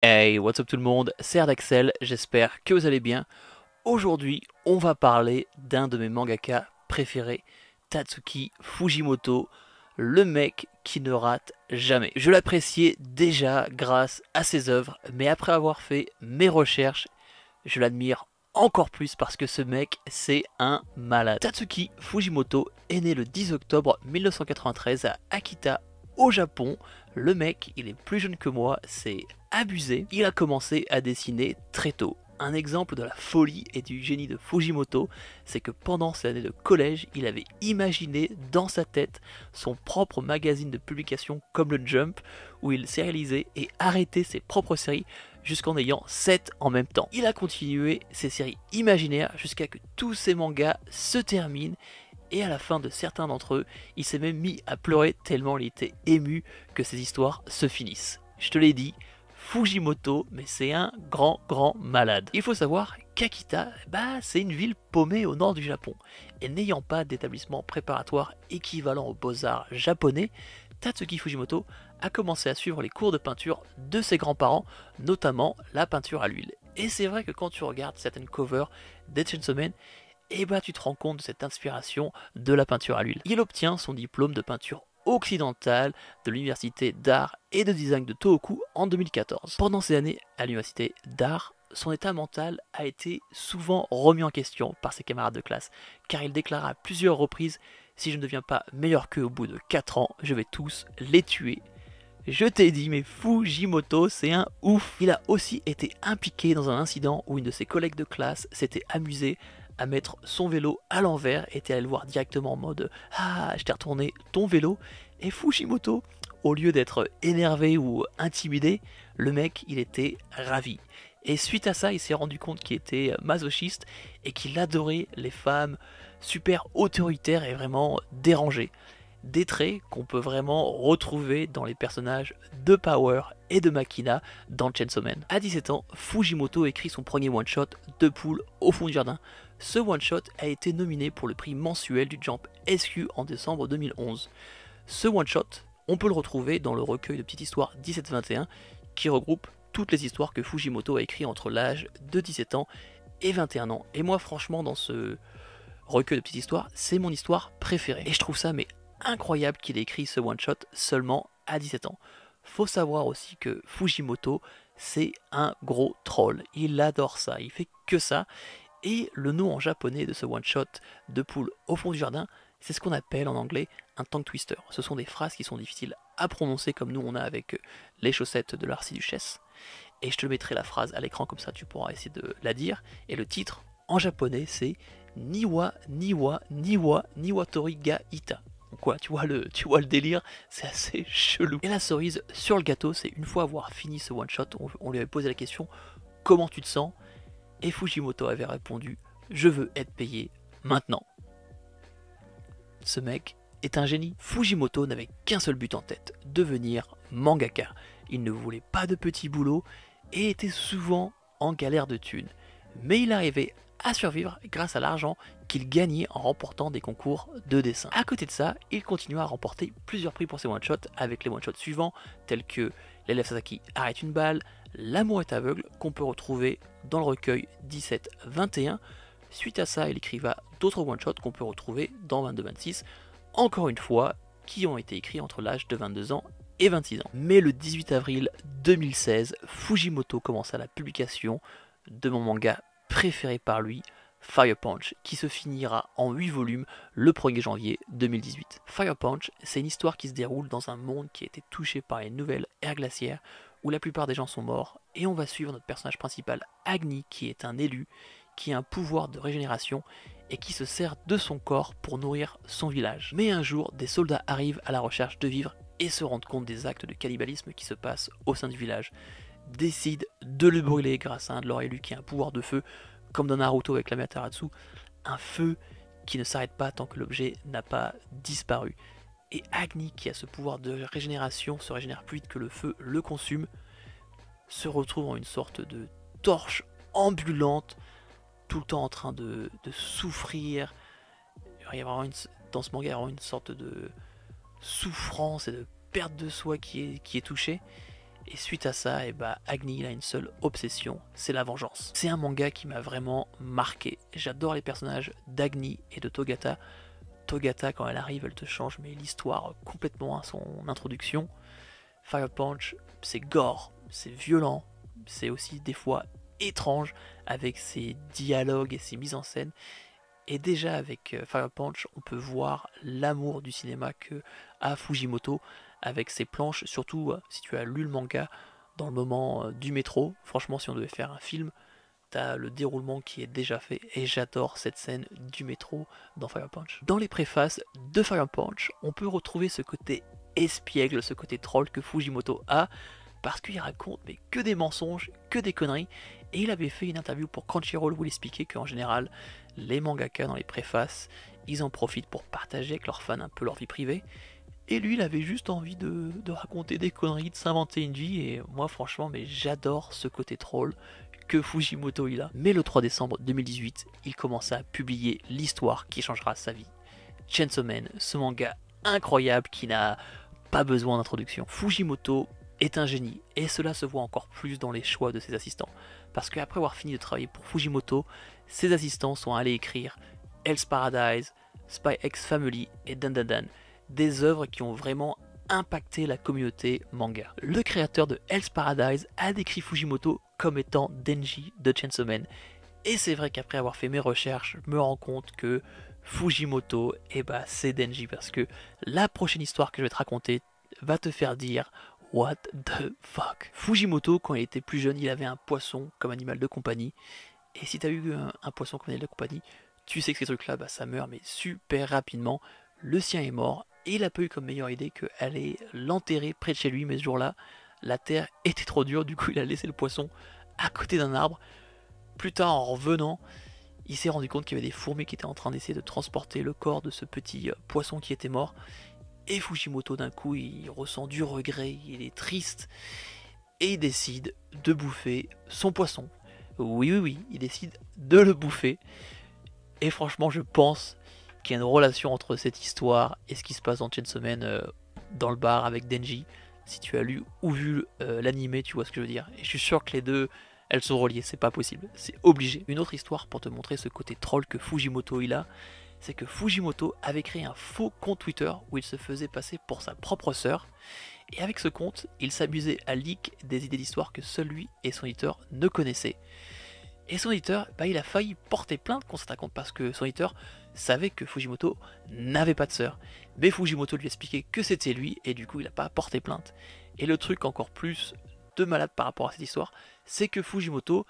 Hey, what's up tout le monde, c'est Ardaxel, j'espère que vous allez bien. Aujourd'hui, on va parler d'un de mes mangaka préférés, Tatsuki Fujimoto, le mec qui ne rate jamais. Je l'appréciais déjà grâce à ses œuvres, mais après avoir fait mes recherches, je l'admire encore plus parce que ce mec, c'est un malade. Tatsuki Fujimoto est né le 10 octobre 1993 à Akita, au Japon. Le mec, il est plus jeune que moi, c'est abusé. Il a commencé à dessiner très tôt. Un exemple de la folie et du génie de Fujimoto, c'est que pendant ses années de collège, il avait imaginé dans sa tête son propre magazine de publication comme le Jump, où il sérialisait et arrêtait ses propres séries jusqu'en ayant 7 en même temps. Il a continué ses séries imaginaires jusqu'à que tous ses mangas se terminent, et à la fin de certains d'entre eux, il s'est même mis à pleurer tellement il était ému que ces histoires se finissent. Je te l'ai dit, Fujimoto, mais c'est un grand malade. Il faut savoir qu'Akita, c'est une ville paumée au nord du Japon, et n'ayant pas d'établissement préparatoire équivalent aux beaux-arts japonais, Tatsuki Fujimoto a commencé à suivre les cours de peinture de ses grands-parents, notamment la peinture à l'huile. Et c'est vrai que quand tu regardes certaines covers des Chainsaw Man, et tu te rends compte de cette inspiration de la peinture à l'huile. Il obtient son diplôme de peinture occidentale de l'université d'art et de design de Tohoku en 2014. Pendant ces années à l'université d'art, son état mental a été souvent remis en question par ses camarades de classe, car il déclara à plusieurs reprises: si je ne deviens pas meilleur qu'eux au bout de 4 ans, je vais tous les tuer. Je t'ai dit, mais Fujimoto, c'est un ouf. Il a aussi été impliqué dans un incident où une de ses collègues de classe s'était amusée à mettre son vélo à l'envers, était allé le voir directement en mode ah, je t'ai retourné ton vélo. Et Fujimoto, au lieu d'être énervé ou intimidé, le mec, il était ravi. Et suite à ça, il s'est rendu compte qu'il était masochiste et qu'il adorait les femmes super autoritaires et vraiment dérangées. Des traits qu'on peut vraiment retrouver dans les personnages de Power et de Makina dans Chainsaw Man. À 17 ans, Fujimoto écrit son premier one-shot, Deux poules au fond du jardin. Ce one-shot a été nominé pour le prix mensuel du Jump SQ en décembre 2011. Ce one-shot, on peut le retrouver dans le recueil de petites histoires 17-21 qui regroupe toutes les histoires que Fujimoto a écrites entre l'âge de 17 ans et 21 ans. Et moi franchement dans ce recueil de petites histoires, c'est mon histoire préférée. Et je trouve ça mais incroyable qu'il ait écrit ce one-shot seulement à 17 ans. Faut savoir aussi que Fujimoto, c'est un gros troll. Il adore ça, il fait que ça. Et le nom en japonais de ce one-shot de poule au fond du jardin, c'est ce qu'on appelle en anglais un tongue twister. Ce sont des phrases qui sont difficiles à prononcer comme nous on a avec les chaussettes de l'archiduchesse. Et je te mettrai la phrase à l'écran comme ça tu pourras essayer de la dire. Et le titre en japonais c'est Niwa Niwa Niwa Niwatori ga Ita. Quoi, tu vois le délire, c'est assez chelou. Et la cerise sur le gâteau, c'est une fois avoir fini ce one shot, on lui avait posé la question comment tu te sens, et Fujimoto avait répondu je veux être payé maintenant. Ce mec est un génie. Fujimoto n'avait qu'un seul but en tête, devenir mangaka. Il ne voulait pas de petits boulots et était souvent en galère de thunes. Mais il arrivait à survivre grâce à l'argent qu'il gagnait en remportant des concours de dessin. À côté de ça, il continua à remporter plusieurs prix pour ses one-shots avec les one-shots suivants tels que L'élève Sasaki arrête une balle, L'amour est aveugle qu'on peut retrouver dans le recueil 17-21. Suite à ça, il écriva d'autres one-shots qu'on peut retrouver dans 22-26, encore une fois, qui ont été écrits entre l'âge de 22 ans et 26 ans. Mais le 18 avril 2016, Fujimoto commença la publication de mon manga préféré par lui, Fire Punch, qui se finira en 8 volumes le 1er janvier 2018. Fire Punch, c'est une histoire qui se déroule dans un monde qui a été touché par les nouvelles ères glaciaires, où la plupart des gens sont morts, et on va suivre notre personnage principal, Agni, qui est un élu, qui a un pouvoir de régénération, et qui se sert de son corps pour nourrir son village. Mais un jour, des soldats arrivent à la recherche de vivres, et se rendent compte des actes de cannibalisme qui se passent au sein du village, décident de le brûler grâce à un de leurs élus qui a un pouvoir de feu, comme dans Naruto avec l'Amaterasu, un feu qui ne s'arrête pas tant que l'objet n'a pas disparu. Et Agni, qui a ce pouvoir de régénération, se régénère plus vite que le feu le consume, se retrouve en une sorte de torche ambulante, tout le temps en train de souffrir. Dans ce manga, il y a vraiment une sorte de souffrance et de perte de soi qui est touchée. Et suite à ça, et bah, Agni il a une seule obsession, c'est la vengeance. C'est un manga qui m'a vraiment marqué. J'adore les personnages d'Agni et de Togata. Togata, quand elle arrive, elle te change mais l'histoire complètement à son introduction. Fire Punch, c'est gore, c'est violent, c'est aussi des fois étrange avec ses dialogues et ses mises en scène. Et déjà avec Fire Punch, on peut voir l'amour du cinéma que a Fujimoto avec ses planches, surtout si tu as lu le manga dans le moment du métro. Franchement, si on devait faire un film, t'as le déroulement qui est déjà fait et j'adore cette scène du métro dans Fire Punch. Dans les préfaces de Fire Punch, on peut retrouver ce côté espiègle, ce côté troll que Fujimoto a, parce qu'il raconte mais que des mensonges, que des conneries, et il avait fait une interview pour Crunchyroll où il expliquait qu'en général, les mangaka dans les préfaces, ils en profitent pour partager avec leurs fans un peu leur vie privée, et lui il avait juste envie de raconter des conneries, de s'inventer une vie, et moi franchement mais j'adore ce côté troll que Fujimoto il a. Mais le 3 décembre 2018, il commença à publier l'histoire qui changera sa vie. Chainsaw Man, ce manga incroyable qui n'a pas besoin d'introduction. Fujimoto est un génie, et cela se voit encore plus dans les choix de ses assistants. Parce qu'après avoir fini de travailler pour Fujimoto, ses assistants sont allés écrire Hell's Paradise, Spy X Family et Dandadan, des œuvres qui ont vraiment impacté la communauté manga. Le créateur de Hell's Paradise a décrit Fujimoto comme étant Denji de Chainsaw Man. Et c'est vrai qu'après avoir fait mes recherches, je me rends compte que Fujimoto, c'est Denji, parce que la prochaine histoire que je vais te raconter va te faire dire what the fuck. Fujimoto, quand il était plus jeune, il avait un poisson comme animal de compagnie. Et si tu as eu un poisson comme animal de compagnie, tu sais que ces trucs-là, ça meurt, mais super rapidement. Le sien est mort, et il a pas eu comme meilleure idée qu'aller l'enterrer près de chez lui, mais ce jour-là, la terre était trop dure, du coup il a laissé le poisson à côté d'un arbre. Plus tard, en revenant, il s'est rendu compte qu'il y avait des fourmis qui étaient en train d'essayer de transporter le corps de ce petit poisson qui était mort. Et Fujimoto, d'un coup, il ressent du regret, il est triste, et il décide de bouffer son poisson. Oui, il décide de le bouffer. Et franchement, je pense qu'il y a une relation entre cette histoire et ce qui se passe dans Chainsaw Man dans le bar avec Denji. Si tu as lu ou vu l'animé, tu vois ce que je veux dire. Et je suis sûr que les deux, elles sont reliées, c'est pas possible, c'est obligé. Une autre histoire pour te montrer ce côté troll que Fujimoto il a, c'est que Fujimoto avait créé un faux compte Twitter où il se faisait passer pour sa propre sœur. Et avec ce compte, il s'amusait à leak des idées d'histoire que seul lui et son éditeur ne connaissaient. Et son éditeur, il a failli porter plainte contre cet compte parce que son éditeur savait que Fujimoto n'avait pas de sœur. Mais Fujimoto lui a expliqué que c'était lui et du coup il n'a pas porté plainte. Et le truc encore plus de malade par rapport à cette histoire, c'est que Fujimoto,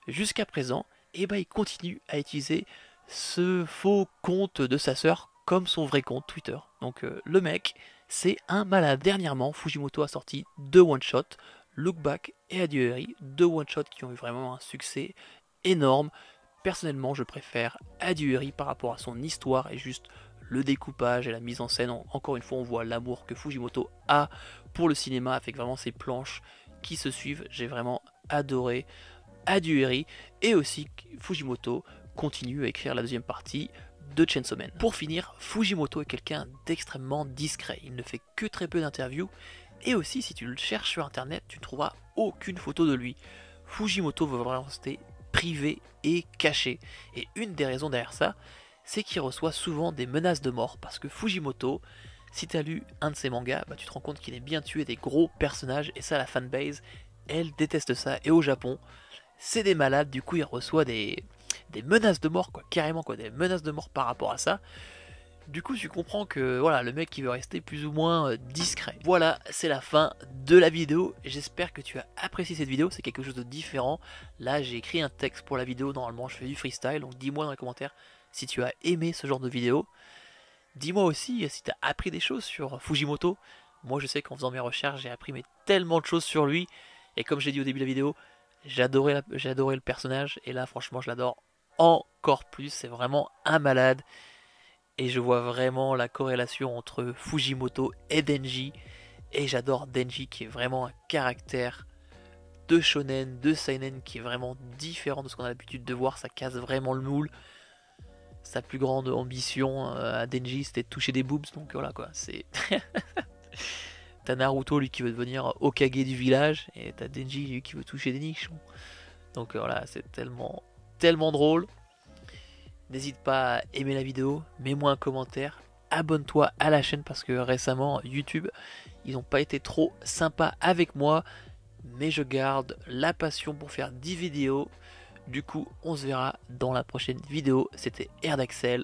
jusqu'à présent, il continue à utiliser ce faux compte de sa sœur comme son vrai compte Twitter. Donc le mec, c'est un malade. Dernièrement, Fujimoto a sorti 2 one-shots, Look Back et Adieu Eri, 2 one-shots qui ont eu vraiment un succès énorme. Personnellement, je préfère Adieu Eri par rapport à son histoire et juste le découpage et la mise en scène. Encore une fois, on voit l'amour que Fujimoto a pour le cinéma avec vraiment ces planches qui se suivent. J'ai vraiment adoré Adieu Eri, et aussi Fujimoto continue à écrire la deuxième partie de Chainsaw Man. Pour finir, Fujimoto est quelqu'un d'extrêmement discret. Il ne fait que très peu d'interviews, et aussi si tu le cherches sur internet, tu ne trouveras aucune photo de lui. Fujimoto veut vraiment rester privé et caché. Et une des raisons derrière ça, c'est qu'il reçoit souvent des menaces de mort, parce que Fujimoto, si tu as lu un de ses mangas, tu te rends compte qu'il aime bien tuer des gros personnages, et ça la fanbase, elle déteste ça, et au Japon, c'est des malades, du coup il reçoit des menaces de mort, carrément des menaces de mort par rapport à ça. Du coup tu comprends que voilà, le mec il veut rester plus ou moins discret. Voilà, c'est la fin de la vidéo, j'espère que tu as apprécié cette vidéo, c'est quelque chose de différent. Là j'ai écrit un texte pour la vidéo, normalement je fais du freestyle, donc dis-moi dans les commentaires si tu as aimé ce genre de vidéo. Dis-moi aussi si tu as appris des choses sur Fujimoto. Moi je sais qu'en faisant mes recherches j'ai appris tellement de choses sur lui, et comme j'ai dit au début de la vidéo, j'ai adoré le personnage, et là franchement je l'adore encore plus, c'est vraiment un malade. Et je vois vraiment la corrélation entre Fujimoto et Denji. Et j'adore Denji qui est vraiment un caractère de shonen, de seinen qui est vraiment différent de ce qu'on a l'habitude de voir. Ça casse vraiment le moule. Sa plus grande ambition à Denji c'était de toucher des boobs. Donc voilà quoi, c'est... T'as Naruto lui qui veut devenir Hokage du village et t'as Denji lui qui veut toucher des nichons. Donc voilà, c'est tellement drôle. N'hésite pas à aimer la vidéo, mets-moi un commentaire, abonne-toi à la chaîne parce que récemment YouTube, ils n'ont pas été trop sympas avec moi, mais je garde la passion pour faire 10 vidéos. Du coup, on se verra dans la prochaine vidéo. C'était Erdaxel.